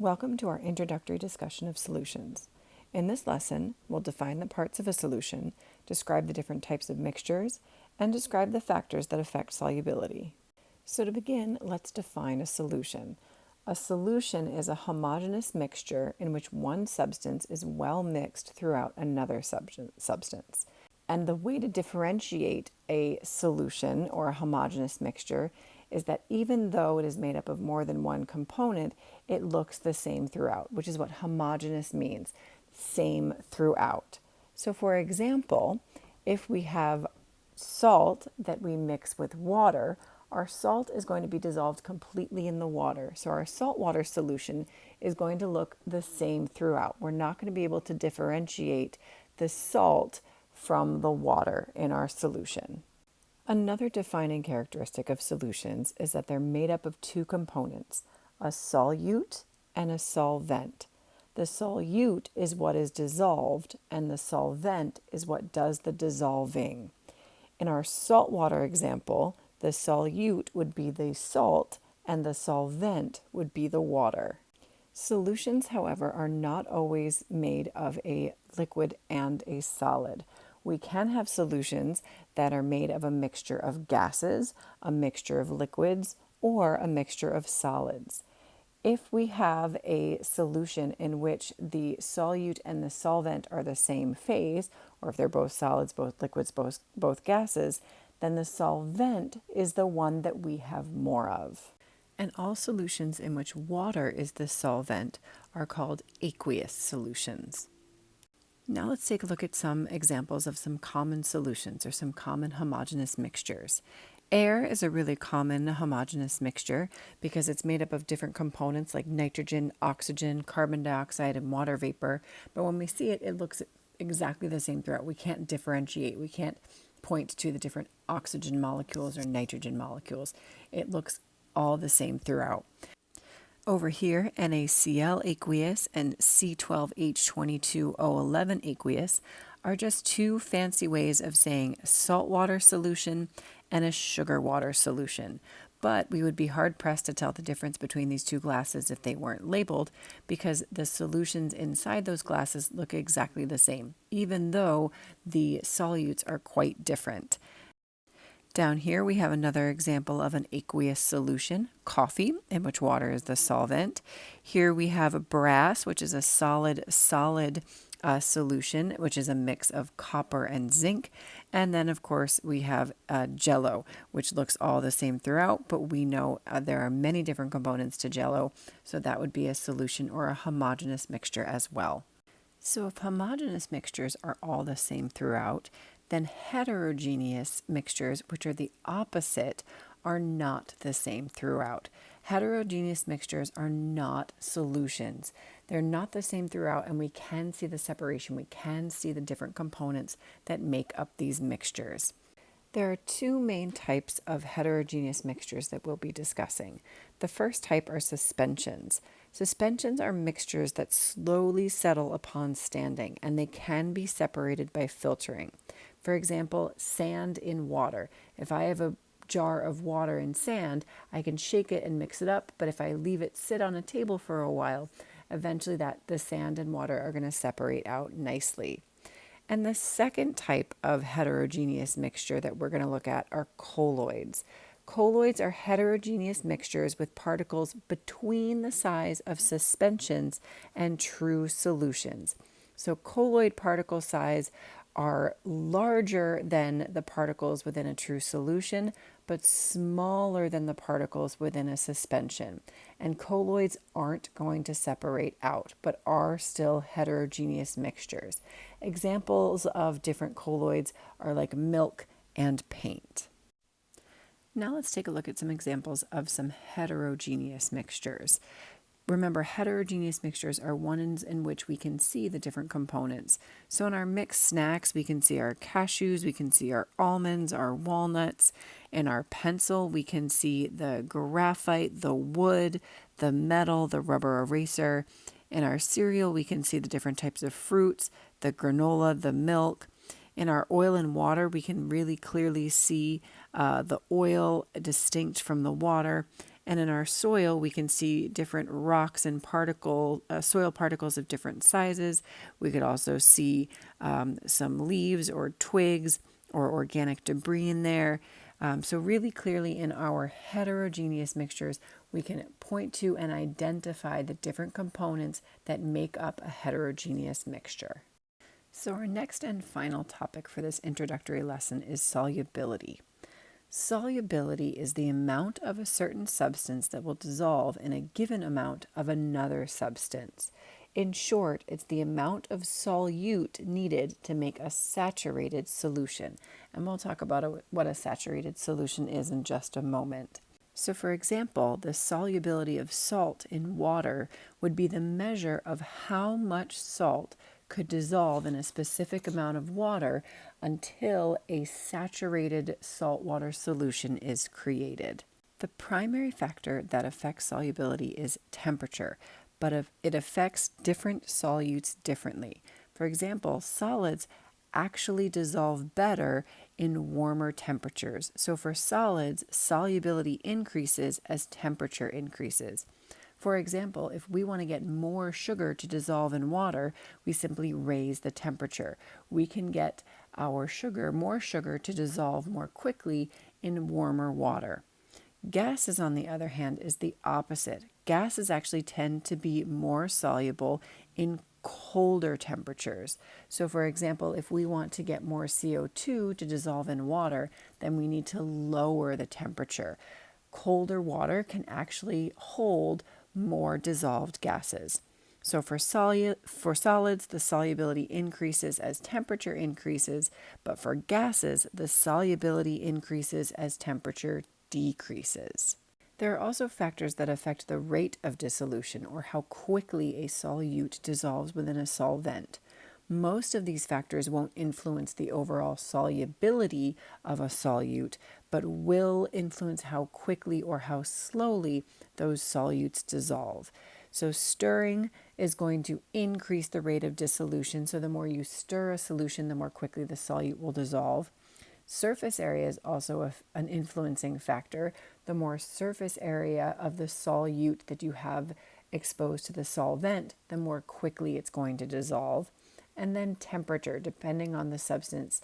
Welcome to our introductory discussion of solutions. In this lesson, we'll define the parts of a solution, describe the different types of mixtures, and describe the factors that affect solubility. So to begin, let's define a solution. A solution is a homogeneous mixture in which one substance is well mixed throughout another substance. And the way to differentiate a solution or a homogeneous mixture is that even though it is made up of more than one component, it looks the same throughout, which is what homogeneous means, same throughout. So for example, if we have salt that we mix with water, our salt is going to be dissolved completely in the water. So our saltwater solution is going to look the same throughout. We're not going to be able to differentiate the salt from the water in our solution. Another defining characteristic of solutions is that they're made up of two components, a solute and a solvent. The solute is what is dissolved, and the solvent is what does the dissolving. In our saltwater example, the solute would be the salt, and the solvent would be the water. Solutions, however, are not always made of a liquid and a solid. We can have solutions that are made of a mixture of gases, a mixture of liquids, or a mixture of solids. If we have a solution in which the solute and the solvent are the same phase, or if they're both solids, both liquids, both gases, then the solvent is the one that we have more of. And all solutions in which water is the solvent are called aqueous solutions. Now let's take a look at some examples of some common solutions or some common homogeneous mixtures. Air is a really common homogeneous mixture because it's made up of different components like nitrogen, oxygen, carbon dioxide, and water vapor. But when we see it, it looks exactly the same throughout. We can't differentiate. We can't point to the different oxygen molecules or nitrogen molecules. It looks all the same throughout. Over here, NaCl aqueous and C12H22O11 aqueous are just two fancy ways of saying saltwater solution and a sugar water solution. But we would be hard-pressed to tell the difference between these two glasses if they weren't labeled, because the solutions inside those glasses look exactly the same, even though the solutes are quite different. Down here we have another example of an aqueous solution, coffee, in which water is the solvent. Here we have brass, which is a solid solution, which is a mix of copper and zinc. And then, of course, we have Jello, which looks all the same throughout, but we know there are many different components to Jello, so that would be a solution or a homogeneous mixture as well. So if homogeneous mixtures are all the same throughout, then heterogeneous mixtures, which are the opposite, are not the same throughout. Heterogeneous mixtures are not solutions. They're not the same throughout, and we can see the separation. We can see the different components that make up these mixtures. There are two main types of heterogeneous mixtures that we'll be discussing. The first type are suspensions. Suspensions are mixtures that slowly settle upon standing, and they can be separated by filtering. For example, sand in water. If I have a jar of water and sand, I can shake it and mix it up, but if I leave it sit on a table for a while, eventually the sand and water are going to separate out nicely. And the second type of heterogeneous mixture that we're going to look at are colloids. Colloids are heterogeneous mixtures with particles between the size of suspensions and true solutions. So colloid particle size are larger than the particles within a true solution, but smaller than the particles within a suspension. And colloids aren't going to separate out, but are still heterogeneous mixtures. Examples of different colloids are like milk and paint. Now let's take a look at some examples of some heterogeneous mixtures. Remember, heterogeneous mixtures are ones in which we can see the different components. So in our mixed snacks, we can see our cashews, we can see our almonds, our walnuts. In our pencil, we can see the graphite, the wood, the metal, the rubber eraser. In our cereal, we can see the different types of fruits, the granola, the milk. In our oil and water, we can really clearly see the oil distinct from the water. And in our soil, we can see different rocks and soil particles of different sizes. We could also see some leaves or twigs or organic debris in there. So really clearly in our heterogeneous mixtures, we can point to and identify the different components that make up a heterogeneous mixture. So our next and final topic for this introductory lesson is solubility. Solubility is the amount of a certain substance that will dissolve in a given amount of another substance. In short, it's the amount of solute needed to make a saturated solution. And we'll talk about what a saturated solution is in just a moment. So for example, the solubility of salt in water would be the measure of how much salt could dissolve in a specific amount of water until a saturated saltwater solution is created. The primary factor that affects solubility is temperature, but it affects different solutes differently. For example, solids actually dissolve better in warmer temperatures. So for solids, solubility increases as temperature increases. For example, if we want to get more sugar to dissolve in water, we simply raise the temperature. We can get more sugar to dissolve more quickly in warmer water. Gases, on the other hand, is the opposite. Gases actually tend to be more soluble in colder temperatures. So for example, if we want to get more CO2 to dissolve in water, then we need to lower the temperature. Colder water can actually hold more dissolved gases. So for solids, the solubility increases as temperature increases, but for gases, the solubility increases as temperature decreases. There are also factors that affect the rate of dissolution, or how quickly a solute dissolves within a solvent. Most of these factors won't influence the overall solubility of a solute, but will influence how quickly or how slowly those solutes dissolve. So stirring is going to increase the rate of dissolution. So the more you stir a solution, the more quickly the solute will dissolve. Surface area is also an influencing factor. The more surface area of the solute that you have exposed to the solvent, the more quickly it's going to dissolve. And then temperature, depending on the substance.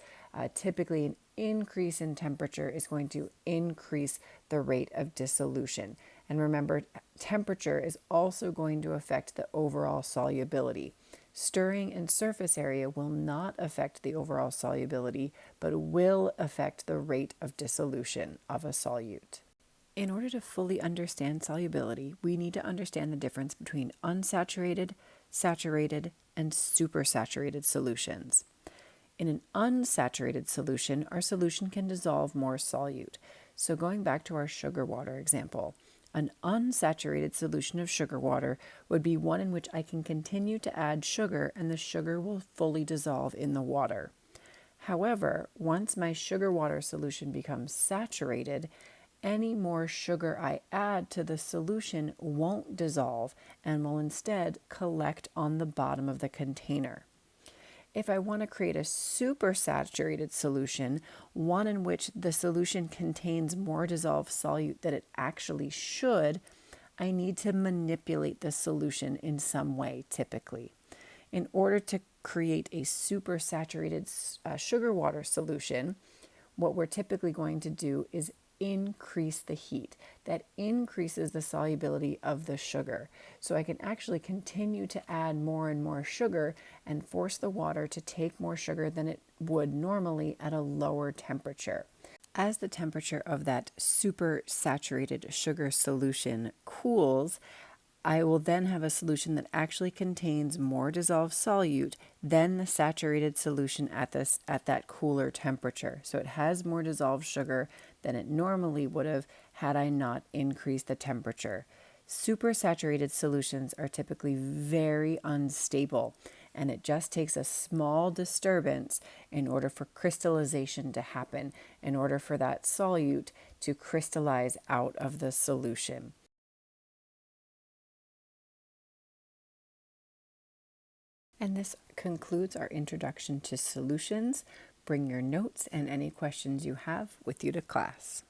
Typically, an increase in temperature is going to increase the rate of dissolution. And remember, temperature is also going to affect the overall solubility. Stirring and surface area will not affect the overall solubility, but will affect the rate of dissolution of a solute. In order to fully understand solubility, we need to understand the difference between unsaturated, saturated, and supersaturated solutions. In an unsaturated solution, our solution can dissolve more solute. So going back to our sugar water example, an unsaturated solution of sugar water would be one in which I can continue to add sugar and the sugar will fully dissolve in the water. However, once my sugar water solution becomes saturated, any more sugar I add to the solution won't dissolve and will instead collect on the bottom of the container. If I want to create a supersaturated solution, one in which the solution contains more dissolved solute than it actually should, I need to manipulate the solution in some way, typically. In order to create a supersaturated sugar water solution, what we're typically going to do is increase the heat. That increases the solubility of the sugar. So I can actually continue to add more and more sugar and force the water to take more sugar than it would normally at a lower temperature. As the temperature of that supersaturated sugar solution cools, I will then have a solution that actually contains more dissolved solute than the saturated solution at that cooler temperature. So it has more dissolved sugar than it normally would have had I not increased the temperature. Supersaturated solutions are typically very unstable, and it just takes a small disturbance in order for crystallization to happen, in order for that solute to crystallize out of the solution. And this concludes our introduction to solutions. Bring your notes and any questions you have with you to class.